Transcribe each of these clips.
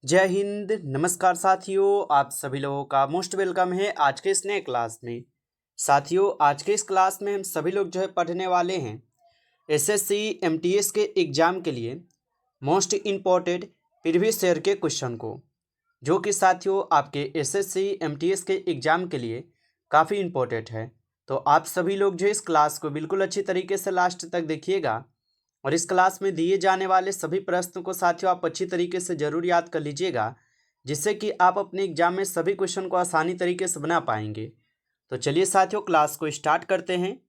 जय हिंद। नमस्कार साथियों, आप सभी लोगों का मोस्ट वेलकम है आज के इस नए क्लास में। साथियों, आज के इस क्लास में हम सभी लोग पढ़ने वाले हैं एसएससी एमटीएस के एग्ज़ाम के लिए मोस्ट इम्पॉर्टेंट प्रीवियस ईयर के क्वेश्चन को, जो कि साथियों आपके एसएससी एमटीएस के एग्ज़ाम के लिए काफ़ी इम्पोर्टेंट है। तो आप सभी लोग इस क्लास को बिल्कुल अच्छी तरीके से लास्ट तक देखिएगा और इस क्लास में दिए जाने वाले सभी प्रश्नों को साथियों आप अच्छी तरीके से जरूर याद कर लीजिएगा, जिससे कि आप अपने एग्जाम में सभी क्वेश्चन को आसानी तरीके से बना पाएंगे। तो चलिए साथियों, क्लास को स्टार्ट करते हैं।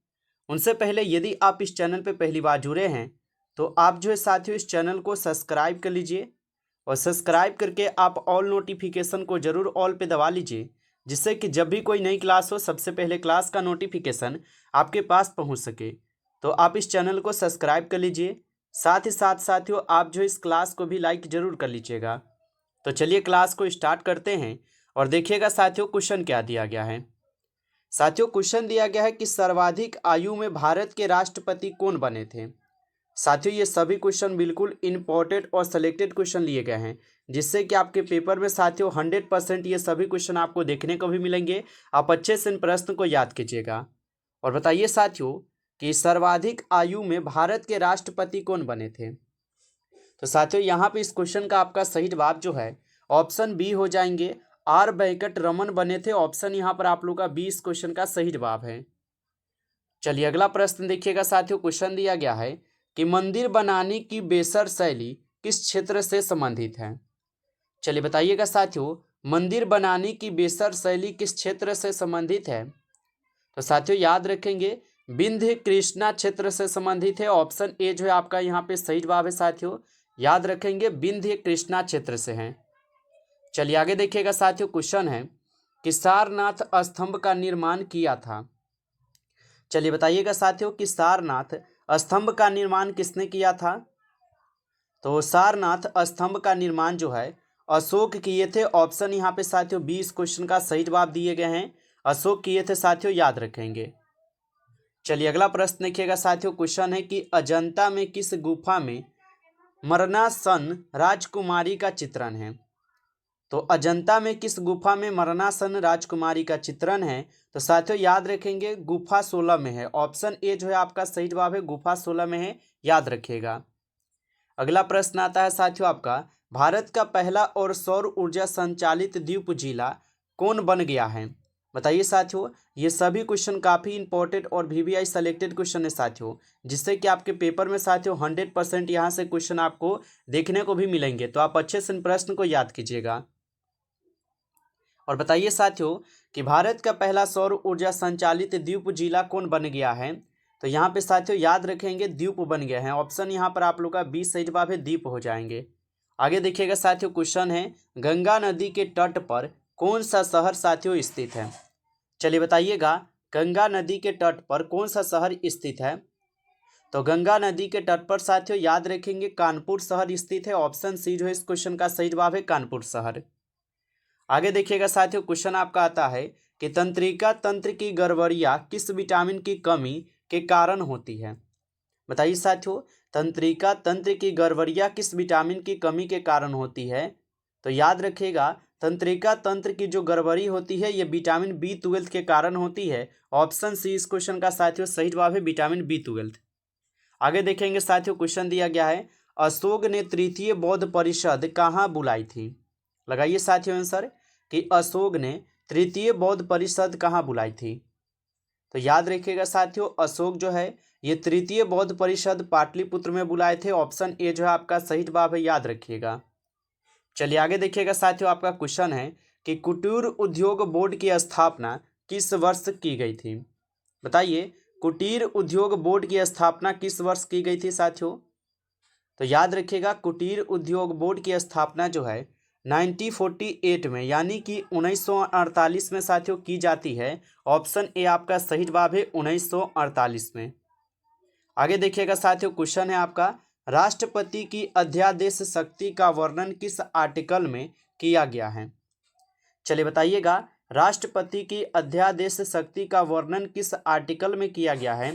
उनसे पहले यदि आप इस चैनल पर पहली बार जुड़े हैं तो आप साथियों इस चैनल को सब्सक्राइब कर लीजिए और सब्सक्राइब करके आप ऑल नोटिफिकेशन को ज़रूर ऑल पे दबा लीजिए, जिससे कि जब भी कोई नई क्लास हो सबसे पहले क्लास का नोटिफिकेशन आपके पास पहुंच सके। तो आप इस चैनल को सब्सक्राइब कर लीजिए। साथ ही साथ साथियों आप इस क्लास को भी लाइक ज़रूर कर लीजिएगा। तो चलिए क्लास को स्टार्ट करते हैं और देखिएगा साथियों क्वेश्चन क्या दिया गया है। साथियों क्वेश्चन दिया गया है कि सर्वाधिक आयु में भारत के राष्ट्रपति कौन बने थे। साथियों ये सभी क्वेश्चन बिल्कुल इम्पोर्टेंट और सिलेक्टेड क्वेश्चन लिए गए हैं, जिससे कि आपके पेपर में साथियों 100% ये सभी क्वेश्चन आपको देखने को भी मिलेंगे। आप अच्छे से इन प्रश्न को याद कीजिएगा और बताइए साथियों कि सर्वाधिक आयु में भारत के राष्ट्रपति कौन बने थे। तो साथियों यहाँ पे इस क्वेश्चन का आपका सही जवाब ऑप्शन बी हो जाएंगे, आर वेंकट रमन बने थे। ऑप्शन यहाँ पर आप लोग का बी इस क्वेश्चन का सही जवाब है। चलिए अगला प्रश्न देखिएगा साथियों, क्वेश्चन दिया गया है कि मंदिर बनाने की बेसर शैली किस क्षेत्र से संबंधित है। चलिए बताइएगा साथियों, मंदिर बनाने की बेसर शैली किस क्षेत्र से संबंधित है। तो साथियों याद रखेंगे विंध्य कृष्णा क्षेत्र से संबंधित है। ऑप्शन ए आपका यहाँ पे सही जवाब है साथियों, याद रखेंगे विंध्य कृष्णा क्षेत्र से है। चलिए आगे देखिएगा साथियों, क्वेश्चन है कि सारनाथ स्तंभ का निर्माण किया था। चलिए बताइएगा साथियों कि सारनाथ स्तंभ का निर्माण किसने किया था। तो सारनाथ स्तंभ का निर्माण अशोक किए थे। ऑप्शन यहाँ पे साथियों बी इस क्वेश्चन का सही जवाब दिए गए हैं, अशोक किए थे साथियों, याद रखेंगे। चलिए अगला प्रश्न देखिएगा साथियों, क्वेश्चन है कि अजंता में किस गुफा में मरणासन राजकुमारी का चित्रण है। तो अजंता में किस गुफा में मरणासन राजकुमारी का चित्रण है। तो साथियों याद रखेंगे गुफा 16 में है। ऑप्शन ए आपका सही जवाब है, गुफा 16 में है, याद रखिएगा। अगला प्रश्न आता है साथियों आपका, भारत का पहला और सौर ऊर्जा संचालित द्वीप जिला कौन बन गया है। बताइए साथियों, ये सभी क्वेश्चन काफ़ी इंपॉर्टेंट और वीवीआई सेलेक्टेड क्वेश्चन है साथियों, जिससे कि आपके पेपर में साथियों 100% यहाँ से क्वेश्चन आपको देखने को भी मिलेंगे। तो आप अच्छे से इन प्रश्न को याद कीजिएगा और बताइए साथियों कि भारत का पहला सौर ऊर्जा संचालित द्वीप जिला कौन बन गया है। तो यहाँ पे साथियों याद रखेंगे द्वीप बन गया है। ऑप्शन यहाँ पर आप लोग का बी सही जवाब है, द्वीप हो जाएंगे। आगे देखिएगा साथियों, क्वेश्चन है गंगा नदी के तट पर कौन सा शहर साथियों स्थित है। चलिए बताइएगा गंगा नदी के तट पर कौन सा शहर स्थित है। तो गंगा नदी के तट पर साथियों याद रखेंगे कानपुर शहर स्थित है। ऑप्शन सी इस क्वेश्चन का सही जवाब है, कानपुर शहर। आगे देखिएगा साथियों, क्वेश्चन आपका आता है कि तंत्रिका तंत्र की गड़बड़ियाँ किस विटामिन की कमी के कारण होती है। बताइए साथियों, तंत्रिका तंत्र की गड़बड़ियाँ किस विटामिन की कमी के कारण होती है। तो याद रखिएगा तंत्रिका तंत्र की जो गड़बड़ी होती है ये विटामिन B12 के कारण होती है। ऑप्शन सी इस क्वेश्चन का साथियों सही जवाब है, विटामिन B12। आगे देखेंगे साथियों, क्वेश्चन दिया गया है अशोक ने तृतीय बौद्ध परिषद कहाँ बुलाई थी। लगाइए साथियों आंसर कि अशोक ने तृतीय बौद्ध परिषद कहाँ बुलाई थी। तो याद रखिएगा साथियों अशोक ये तृतीय बौद्ध परिषद पाटलिपुत्र में बुलाए थे। ऑप्शन ए आपका सही जवाब है, याद रखिएगा। चलिए आगे देखिएगा साथियों, आपका क्वेश्चन है कि कुटीर उद्योग बोर्ड की स्थापना किस वर्ष की गई थी। बताइए कुटीर उद्योग बोर्ड की स्थापना किस वर्ष की गई थी साथियों। तो याद रखिएगा कुटीर उद्योग बोर्ड की स्थापना 1948 में यानी कि 1948 में साथियों की जाती है। ऑप्शन ए आपका सही जवाब है, 1948 में। आगे देखिएगा साथियों, क्वेश्चन है आपका राष्ट्रपति की अध्यादेश शक्ति का वर्णन किस आर्टिकल में किया गया है। चलिए बताइएगा राष्ट्रपति की अध्यादेश शक्ति का वर्णन किस आर्टिकल में किया गया है।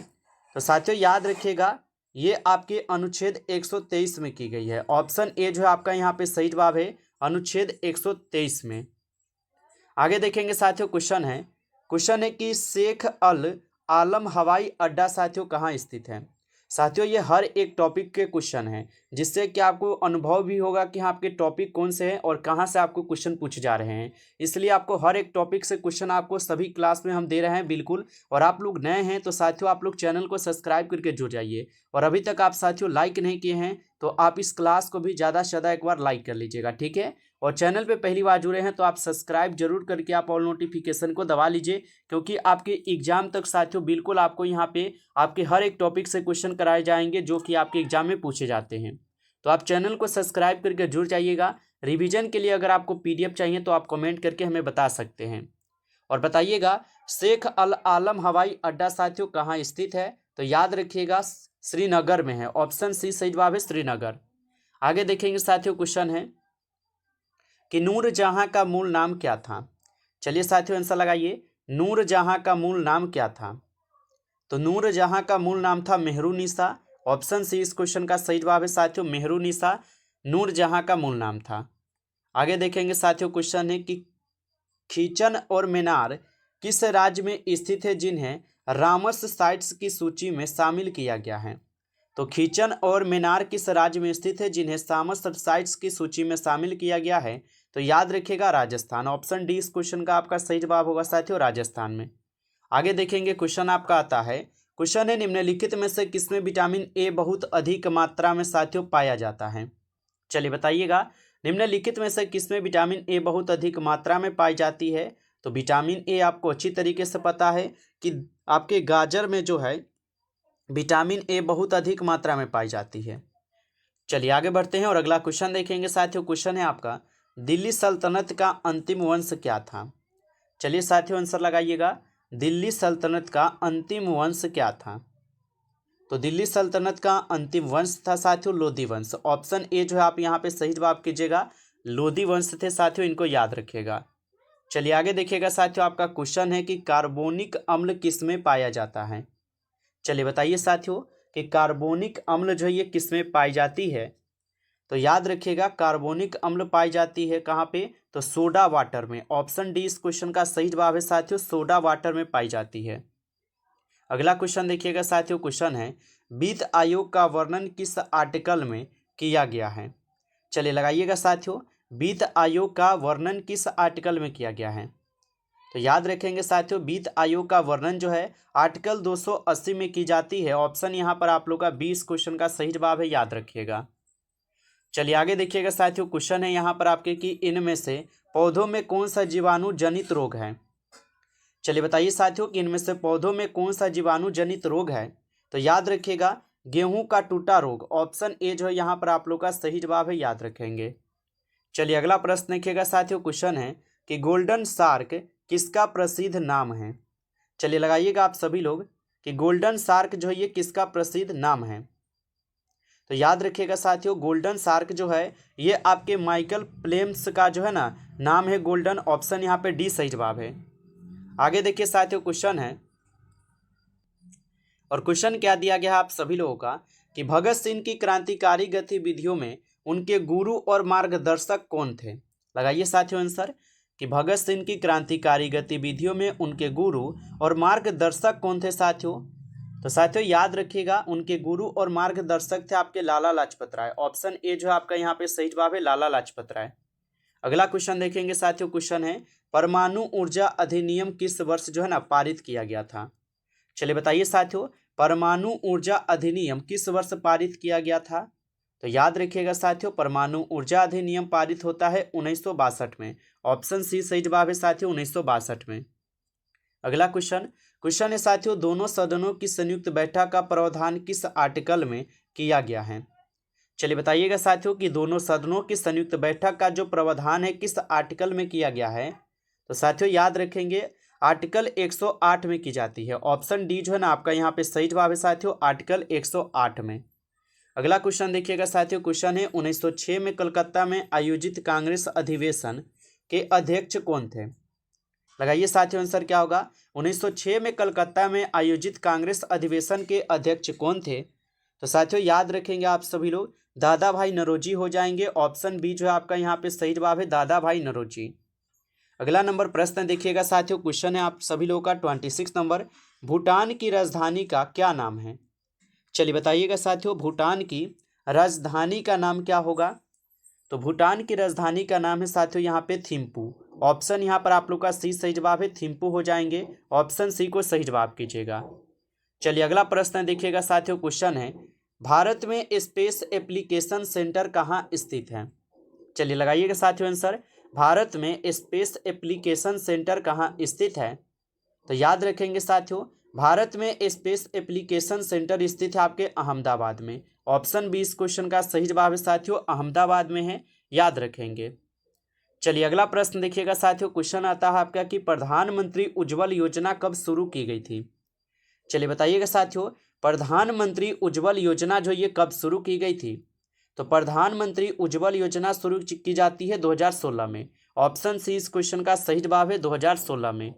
तो साथियों याद रखिएगा ये आपके अनुच्छेद 123 में की गई है। ऑप्शन ए जो है आपका यहाँ पे सही जवाब है, अनुच्छेद 123 में। आगे देखेंगे साथियों, क्वेश्चन है कि शेख अल आलम हवाई अड्डा साथियों कहाँ स्थित है। साथियों ये हर एक टॉपिक के क्वेश्चन हैं, जिससे कि आपको अनुभव भी होगा कि हाँ आपके टॉपिक कौन से हैं और कहाँ से आपको क्वेश्चन पूछे जा रहे हैं। इसलिए आपको हर एक टॉपिक से क्वेश्चन आपको सभी क्लास में हम दे रहे हैं बिल्कुल। और आप लोग नए हैं तो साथियों आप लोग चैनल को सब्सक्राइब करके जुड़ जाइए। और अभी तक आप साथियों लाइक नहीं किए हैं तो आप इस क्लास को भी ज़्यादा से ज़्यादा एक बार लाइक कर लीजिएगा, ठीक है। और चैनल पे पहली बार जुड़े हैं तो आप सब्सक्राइब जरूर करके आप ऑल नोटिफिकेशन को दबा लीजिए, क्योंकि आपके एग्जाम तक साथियों बिल्कुल आपको यहाँ पे आपके हर एक टॉपिक से क्वेश्चन कराए जाएंगे जो कि आपके एग्जाम में पूछे जाते हैं। तो आप चैनल को सब्सक्राइब करके जुड़ जाइएगा। रिवीजन के लिए अगर आपको पीडीएफ चाहिए तो आप कमेंट करके हमें बता सकते हैं। और बताइएगा शेख अल आलम हवाई अड्डा साथियों कहाँ स्थित है, तो याद रखिएगा श्रीनगर में है। ऑप्शन सी सही जवाब है, श्रीनगर। आगे देखेंगे साथियों, क्वेश्चन है कि नूरजहां का मूल नाम क्या था। चलिए साथियों आंसर लगाइए, नूरजहां का मूल नाम क्या था। तो नूरजहां का मूल नाम था मेहरुनिसा। ऑप्शन सी इस क्वेश्चन का सही जवाब है साथियों, मेहरुनिसा नूरजहां का मूल नाम था। आगे देखेंगे साथियों, क्वेश्चन है कि खीचन और मेनार किस राज्य में स्थित है जिन्हें रामस साइट्स की सूची में शामिल किया गया है। तो खीचन और मेनार किस राज्य में स्थित है जिन्हें सामस साइट्स की सूची में शामिल किया गया है, तो याद रखिएगा राजस्थान। ऑप्शन डी इस क्वेश्चन का आपका सही जवाब होगा साथियों, राजस्थान में। आगे देखेंगे, क्वेश्चन आपका आता है, क्वेश्चन है निम्नलिखित में से किसमें विटामिन ए बहुत अधिक मात्रा में साथियों पाया जाता है। चलिए बताइएगा, निम्नलिखित में से किसमें विटामिन ए बहुत अधिक मात्रा में पाई जाती है। तो विटामिन ए आपको अच्छी तरीके से पता है कि आपके गाजर में जो है विटामिन ए बहुत अधिक मात्रा में पाई जाती है। चलिए आगे बढ़ते हैं और अगला क्वेश्चन देखेंगे साथियों। क्वेश्चन है आपका, दिल्ली सल्तनत का अंतिम वंश क्या था। चलिए साथियों आंसर लगाइएगा, दिल्ली सल्तनत का अंतिम वंश क्या था। तो दिल्ली सल्तनत का अंतिम वंश था साथियों लोधी वंश। ऑप्शन ए जो है आप यहाँ पे सही जवाब कीजिएगा, लोधी वंश थे साथियों, इनको याद रखिएगा। चलिए आगे देखिएगा साथियों, आपका क्वेश्चन है कि कार्बोनिक अम्ल किसमें पाया जाता है। चलिए बताइए साथियों कि कार्बोनिक अम्ल जो है ये किसमें पाई जाती है। तो याद रखिएगा कार्बोनिक अम्ल पाई जाती है कहाँ पे, तो सोडा वाटर में। ऑप्शन डी इस क्वेश्चन का सही जवाब है साथियों, सोडा वाटर में पाई जाती है। अगला क्वेश्चन देखिएगा साथियों, क्वेश्चन है वित्त आयोग का वर्णन किस आर्टिकल में किया गया है। चलिए लगाइएगा साथियों, वित्त आयोग का वर्णन किस आर्टिकल में किया गया है। तो याद रखेंगे साथियों, वित्त आयोग का वर्णन जो है आर्टिकल 280 में की जाती है। ऑप्शन यहाँ पर आप लोग का 20 क्वेश्चन का सही जवाब है, याद रखिएगा। चलिए आगे देखिएगा साथियों, क्वेश्चन है यहाँ पर आपके कि इनमें से पौधों में कौन सा जीवाणु जनित रोग है। चलिए बताइए साथियों कि इनमें से पौधों में कौन सा जीवाणु जनित रोग है। तो याद रखिएगा गेहूं का टूटा रोग। ऑप्शन ए जो है यहाँ पर आप लोग का सही जवाब है, याद रखेंगे। चलिए अगला प्रश्न देखिएगा साथियों, क्वेश्चन है कि गोल्डन शार्क किसका प्रसिद्ध नाम है। चलिए लगाइएगा आप सभी लोग कि गोल्डन शार्क जो है ये किसका प्रसिद्ध नाम है। तो याद रखिएगा साथियों, गोल्डन शार्क जो है ये आपके माइकल प्लेम्स का जो है ना नाम है गोल्डन। ऑप्शन यहाँ पे डी सही जवाब है। आगे देखिए साथियों, क्वेश्चन है और क्वेश्चन क्या दिया गया है आप सभी लोगों का कि भगत सिंह की क्रांतिकारी गतिविधियों में उनके गुरु और मार्गदर्शक कौन थे। लगाइए साथियों आंसर कि भगत सिंह की क्रांतिकारी गतिविधियों में उनके गुरु और मार्गदर्शक कौन थे साथियों। तो साथियों याद रखिएगा उनके गुरु और मार्गदर्शक थे आपके लाला लाजपत राय। ऑप्शन ए जो है आपका यहाँ पे सही जवाब है, लाला लाजपत राय। अगला क्वेश्चन देखेंगे साथियों, क्वेश्चन है परमाणु ऊर्जा अधिनियम किस वर्ष जो है ना पारित किया गया था। चलिए बताइए साथियों, परमाणु ऊर्जा अधिनियम किस वर्ष पारित किया गया था। तो याद रखिएगा साथियों, परमाणु ऊर्जा अधिनियम पारित होता है 1962 में। ऑप्शन सी सही जवाब है साथियों, 1962 में। अगला क्वेश्चन है साथियों, दोनों सदनों की संयुक्त बैठक का प्रावधान किस आर्टिकल में किया गया है। चलिए बताइएगा साथियों कि दोनों सदनों की संयुक्त बैठक का जो प्रावधान है किस आर्टिकल में किया गया है। तो साथियों याद रखेंगे आर्टिकल 108 में की जाती है। ऑप्शन डी जो है ना आपका यहाँ पे सही जवाब है साथियों, आर्टिकल 108 में। अगला क्वेश्चन देखिएगा साथियों, क्वेश्चन है 1906 में कलकत्ता में आयोजित कांग्रेस अधिवेशन के अध्यक्ष कौन थे। लगाइए साथियों आंसर क्या होगा, 1906 में कलकत्ता में आयोजित कांग्रेस अधिवेशन के अध्यक्ष कौन थे। तो साथियों याद रखेंगे आप सभी लोग दादा भाई नौरोजी हो जाएंगे। ऑप्शन बी जो है आपका यहाँ पे सही जवाब है, दादा भाई नौरोजी। अगला नंबर प्रश्न देखिएगा साथियों, क्वेश्चन है आप सभी लोगों का 26 नंबर, भूटान की राजधानी का क्या नाम है? चलिए बताइएगा साथियों, भूटान की राजधानी का नाम क्या होगा? तो भूटान की राजधानी का नाम है साथियों यहाँ पे थिम्पू। ऑप्शन यहाँ पर आप लोग का सी सही जवाब है, थिम्पू हो जाएंगे। ऑप्शन सी को सही जवाब कीजिएगा। चलिए अगला प्रश्न देखिएगा साथियों, क्वेश्चन है भारत में स्पेस एप्लीकेशन सेंटर कहाँ स्थित है? चलिए लगाइएगा साथियों आंसर, भारत में स्पेस एप्लीकेशन सेंटर कहाँ स्थित है? तो याद रखेंगे साथियों, भारत में स्पेस एप्लीकेशन सेंटर स्थित है आपके अहमदाबाद में। ऑप्शन बी इस क्वेश्चन का सही जवाब है साथियों, अहमदाबाद में है, याद रखेंगे। चलिए अगला प्रश्न देखिएगा साथियों, क्वेश्चन आता है आपका कि प्रधानमंत्री उज्ज्वल योजना कब शुरू की गई थी? चलिए बताइएगा साथियों, प्रधानमंत्री उज्ज्वल योजना जो ये कब शुरू की गई थी? तो प्रधानमंत्री उज्ज्वल योजना शुरू की जाती है 2016 में। ऑप्शन सी इस क्वेश्चन का सही जवाब है, 2016 में।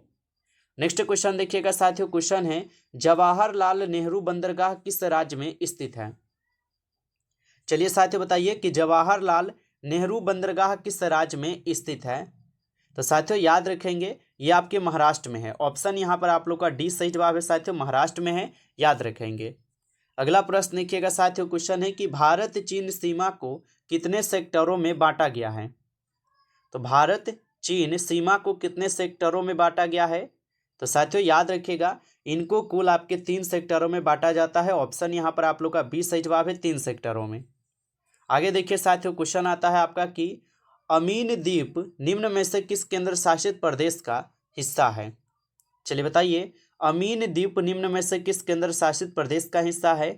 नेक्स्ट क्वेश्चन देखिएगा साथियों, क्वेश्चन है जवाहरलाल नेहरू बंदरगाह किस राज्य में स्थित है? चलिए साथियों बताइए कि जवाहरलाल नेहरू बंदरगाह किस राज्य में स्थित है? तो साथियों याद रखेंगे ये आपके महाराष्ट्र में है। ऑप्शन यहाँ पर आप लोग का डी सही जवाब है साथियों, महाराष्ट्र में है, याद रखेंगे। अगला प्रश्न देखिएगा साथियों, क्वेश्चन है कि भारत चीन सीमा को कितने सेक्टरों में बांटा गया है? तो भारत चीन सीमा को कितने सेक्टरों में बांटा गया है? तो साथियों याद रखिएगा इनको कुल आपके 3 सेक्टरों में बांटा जाता है। ऑप्शन यहाँ पर आप लोग का बी सही जवाब है, 3 सेक्टरों में। आगे देखिए साथियों, क्वेश्चन आता है आपका कि अमीन द्वीप निम्न में से किस केंद्र शासित प्रदेश का हिस्सा है? चलिए बताइए, अमीन द्वीप निम्न में से किस केंद्र शासित प्रदेश का हिस्सा है?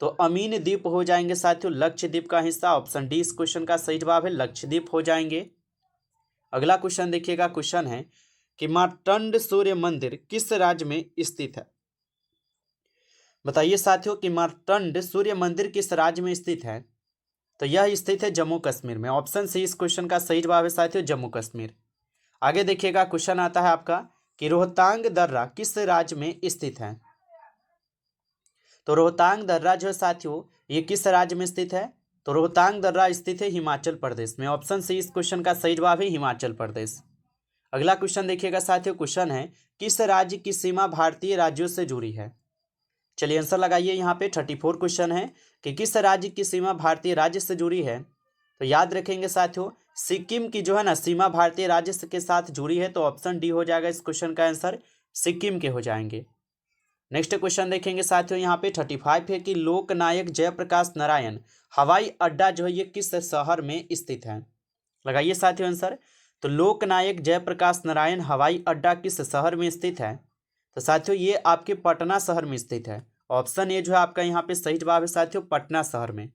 तो अमीन द्वीप हो जाएंगे साथियों लक्षद्वीप का हिस्सा। ऑप्शन डी इस क्वेश्चन का सही जवाब है, लक्षद्वीप हो जाएंगे। अगला क्वेश्चन देखिएगा, क्वेश्चन है कि मार्तंड सूर्य मंदिर किस राज्य में स्थित है? बताइए साथियों कि मार्तंड सूर्य मंदिर किस राज्य में स्थित है? तो यह स्थित है जम्मू कश्मीर में। ऑप्शन सी इस क्वेश्चन का सही जवाब है साथियों, जम्मू कश्मीर। आगे देखिएगा, क्वेश्चन आता है आपका कि रोहतांग दर्रा किस राज्य में स्थित है? तो रोहतांग दर्रा जो है साथियों ये किस राज्य में स्थित है? तो रोहतांग दर्रा स्थित है हिमाचल प्रदेश में। ऑप्शन सी इस क्वेश्चन का सही जवाब है, हिमाचल प्रदेश। अगला क्वेश्चन देखिएगा साथियों, क्वेश्चन है किस राज्य की सीमा भारतीय राज्यों से जुड़ी है? चलिए आंसर लगाइए, यहाँ पे 34 क्वेश्चन है कि किस राज्य की सीमा भारतीय राज्य से जुड़ी है? तो याद रखेंगे साथियों सिक्किम की जो है ना सीमा भारतीय राज्य के साथ जुड़ी है। तो ऑप्शन डी हो जाएगा इस क्वेश्चन का आंसर, सिक्किम के हो जाएंगे। नेक्स्ट क्वेश्चन देखेंगे साथियों, यहाँ पे 35 है कि लोकनायक जयप्रकाश नारायण हवाई अड्डा जो है ये किस शहर में स्थित है? लगाइए साथियों आंसर। तो लोकनायक जयप्रकाश नारायण हवाई अड्डा किस शहर में स्थित है? तो साथियों ये आपके पटना शहर में स्थित है। ऑप्शन ए जो है आपका यहाँ पे सही जवाब है साथियों, पटना शहर में।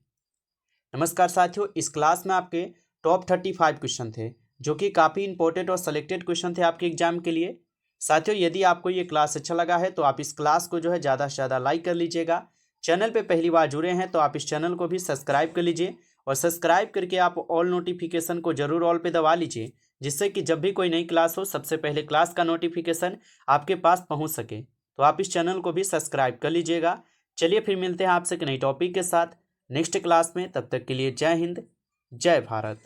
नमस्कार साथियों, इस क्लास में आपके टॉप 35 क्वेश्चन थे जो कि काफ़ी इंपॉर्टेंट और सेलेक्टेड क्वेश्चन थे आपके एग्जाम के लिए। साथियों यदि आपको ये क्लास अच्छा लगा है तो आप इस क्लास को जो है ज़्यादा से ज़्यादा लाइक कर लीजिएगा। चैनल पे पहली बार जुड़े हैं तो आप इस चैनल को भी सब्सक्राइब कर लीजिए और सब्सक्राइब करके आप ऑल नोटिफिकेशन को जरूर ऑल पे दबा लीजिए, जिससे कि जब भी कोई नई क्लास हो सबसे पहले क्लास का नोटिफिकेशन आपके पास पहुंच सके। तो आप इस चैनल को भी सब्सक्राइब कर लीजिएगा। चलिए फिर मिलते हैं आपसे एक नई टॉपिक के साथ नेक्स्ट क्लास में। तब तक के लिए जय हिंद, जय भारत।